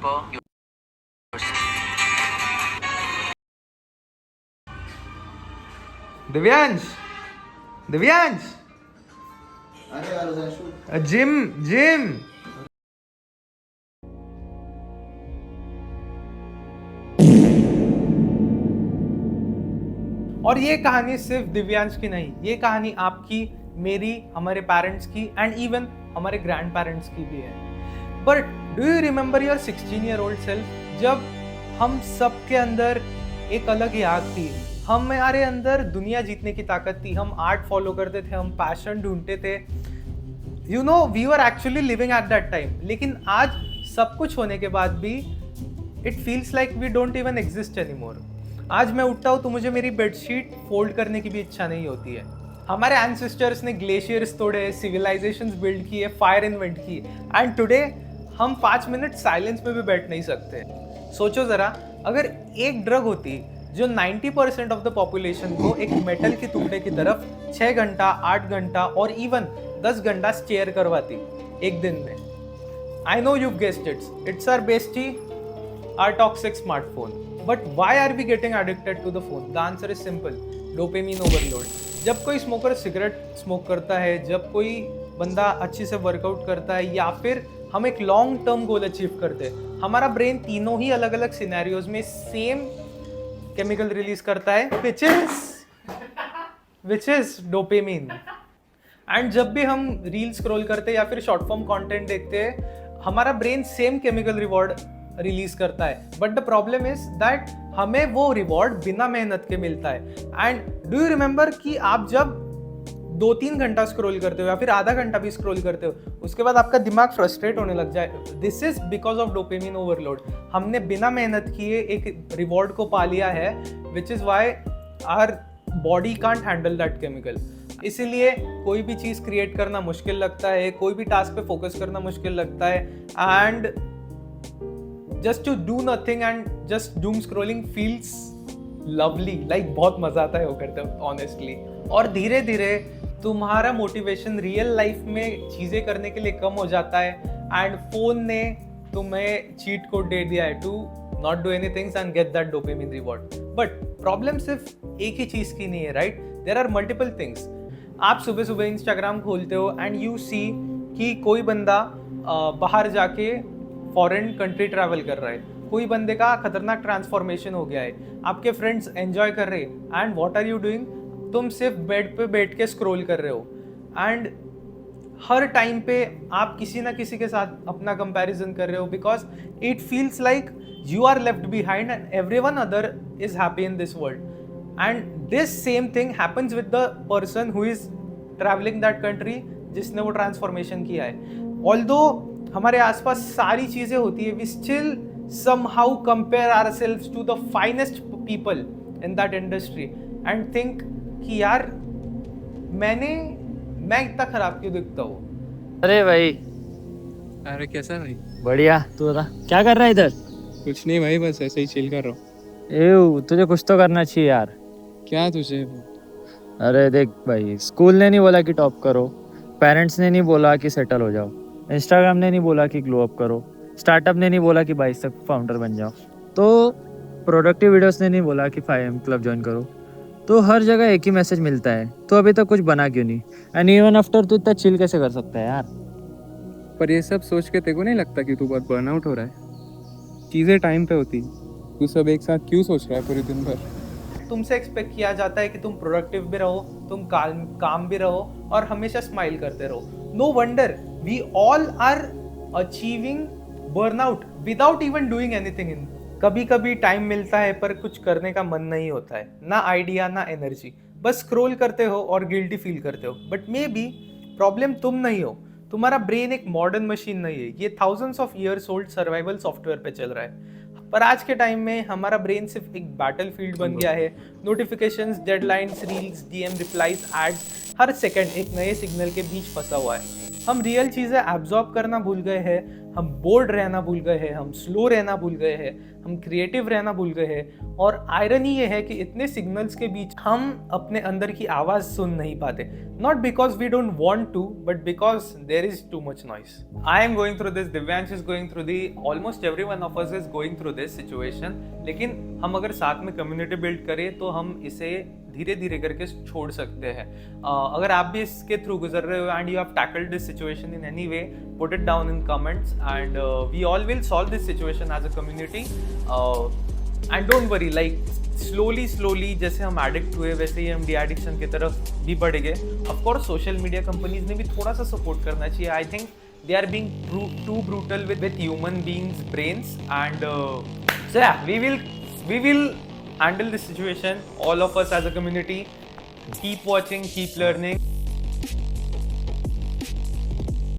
po. Divyansh Divyansh अरे यार shoot gym gym और ये कहानी सिर्फ दिव्यांश की नहीं, ये कहानी आपकी, मेरी, हमारे पेरेंट्स की एंड इवन हमारे ग्रैंड पेरेंट्स की भी है। But do you remember your 16-year-old self, जब हम सब के अंदर एक अलग याद थी, हमारे अंदर दुनिया जीतने की ताकत थी, हम आर्ट फॉलो करते थे, हम पैशन ढूंढते थे, you know we were actually living at that time. लेकिन आज सब कुछ होने के बाद भी it feels like we don't even exist anymore. आज मैं उठता हूँ तो मुझे मेरी बेडशीट फोल्ड करने की भी इच्छा नहीं होती है। हमारे एंसेस्टर्स ने ग्लेशियर्स तोड़े, सिविलाइजेशंस बिल्ड किए, फायर इन्वेंट की, एंड टुडे हम 5 मिनट साइलेंस में भी बैठ नहीं सकते। सोचो जरा, अगर एक ड्रग होती जो 90% ऑफ द पॉपुलेशन को एक मेटल के टुकड़े की तरफ 6 घंटा, 8 घंटा और इवन 10 घंटा स्टेयर करवाती एक दिन में। I know you've guessed it, it's our bestie, our toxic smartphone. But why are we getting addicted to the phone? The answer is simple, dopamine overload. जब कोई स्मोकर सिगरेट स्मोक करता है, जब कोई बंदा अच्छे से वर्कआउट करता है, या फिर हम एक लॉन्ग टर्म गोल अचीव करते हैं, हमारा ब्रेन तीनों ही अलग अलग सिनेरियोज में सेम केमिकल रिलीज करता है, which is dopamine. एंड जब भी हम रील स्क्रॉल करते हैं या फिर शॉर्ट फॉर्म कंटेंट देखते हैं, हमारा brain same chemical reward release करता है। But the problem is that हमें वो रिवॉर्ड बिना मेहनत के मिलता है। एंड डू यू रिमेंबर कि आप जब 2-3 घंटा स्क्रॉल करते हो या फिर आधा घंटा भी स्क्रॉल करते हो, उसके बाद आपका दिमाग फ्रस्ट्रेट होने लग जाए, this is because of dopamine overload. हमने बिना मेहनत किए एक रिवॉर्ड को पा लिया है, which is why our body can't handle that chemical. इसीलिए कोई भी चीज़ क्रिएट करना मुश्किल लगता है, कोई भी टास्क पे फोकस करना मुश्किल लगता है, and just to do nothing and just doom scrolling feels lovely, like बहुत मजा आता है वो करते हो ऑनेस्टली। और धीरे धीरे तुम्हारा मोटिवेशन रियल लाइफ में चीज़ें करने के लिए कम हो जाता है, एंड फोन ने तुम्हें चीट कोड दे दिया है to not do anything and get that dopamine reward. But problem सिर्फ एक ही चीज़ की नहीं है, right? There are multiple things. आप सुबह सुबह इंस्टाग्राम खोलते हो एंड यू सी कि कोई बंदा बाहर जाके फॉरेन कंट्री ट्रैवल कर रहा है, कोई बंदे का खतरनाक ट्रांसफॉर्मेशन हो गया है, आपके फ्रेंड्स एंजॉय कर रहे हैं, and what are you doing? तुम सिर्फ बेड पे बैठ के स्क्रॉल कर रहे हो, एंड हर टाइम पे आप किसी ना किसी के साथ अपना कंपैरिजन कर रहे हो, because it feels like you are left behind and everyone other is happy in this world. And this same thing happens with the person who is traveling that country, जिसने वो transformation किया है। Although हमारे आसपास सारी चीज़ें होती है, we still somehow compare ourselves to the finest people in that industry and think कि यार मैं इतना खराब क्यों दिखता हूँ। अरे भाई, अरे कैसा भाई? बढ़िया। तू बता क्या कर रहा है इधर? कुछ नहीं भाई, बस ऐसे ही चिल कर रहा हूँ। एव, तुझे कुछ तो करना चाहिए यार। क्या तुझे? अरे देख भाई, स्कूल ने नहीं बोला कि टॉप करो, पेरेंट्स ने नहीं बोला कि सेटल हो जाओ, इंस्टाग्राम ने नहीं बोला कि ग्लो अप करो, स्टार्टअप ने नहीं बोला कि 22 तक फाउंडर बन जाओ, तो प्रोडक्टिव वीडियोस ने नहीं बोला कि 5am क्लब ज्वाइन करो। तो हर जगह एक ही मैसेज मिलता है, तो अभी तक कुछ बना क्यों नहीं? एंड इवन आफ्टर तू इतना चिल कैसे कर सकता है यार? पर ये सब सोच के तेरे को नहीं लगता कि तू बहुत बर्नआउट हो रहा है? चीज़ें टाइम पे होती, तू सब एक साथ क्यों सोच रहा है पूरे दिन भर? तुमसे एक्सपेक्ट किया जाता है कि तुम प्रोडक्टिव भी रहो, तुम काम भी रहो और हमेशा स्माइल करते रहो। No wonder we all are achieving burnout without even doing anything in. कभी कभी टाइम मिलता है पर कुछ करने का मन नहीं होता है, ना आइडिया ना एनर्जी, बस स्क्रॉल करते हो और गिल्टी फील करते हो। बट मे बी प्रॉब्लम तुम नहीं हो, तुम्हारा ब्रेन एक मॉडर्न मशीन नहीं है, ये thousands of years old survival software पे चल रहा है। पर आज के टाइम में हमारा ब्रेन सिर्फ एक बैटलफील्ड बन गया है। Notifications, deadlines, reels, DM, replies, ads, हर सेकंड एक नए सिग्नल के बीच फंसा हुआ है। हम रियल चीज़ें एब्जॉर्ब करना भूल गए हैं, हम बोर्ड रहना भूल गए हैं, हम स्लो रहना भूल गए हैं, हम क्रिएटिव रहना भूल गए हैं। और आयरनी ये है कि इतने सिग्नल्स के बीच हम अपने अंदर की आवाज़ सुन नहीं पाते, not because we don't want to, but because there is too much noise. I am going through this, Divyansh is going through the, almost every one of us is going through this situation. लेकिन हम अगर साथ में community build करें तो हम इसे धीरे धीरे करके छोड़ सकते हैं। अगर आप भी इसके थ्रू गुजर रहे हो and you have tackled this situation in any way, put it down in comments and we all will solve this situation as a community. And don't worry, like slowly जैसे हम एडिक्ट हुए वैसे ही हम de addiction की तरफ भी बढ़ेंगे। Of course social media companies ने भी थोड़ा सा सपोर्ट करना चाहिए। I think they are being too brutal with human beings' brains, and so yeah, we will handle this situation, all of us as a community. Keep watching, keep learning.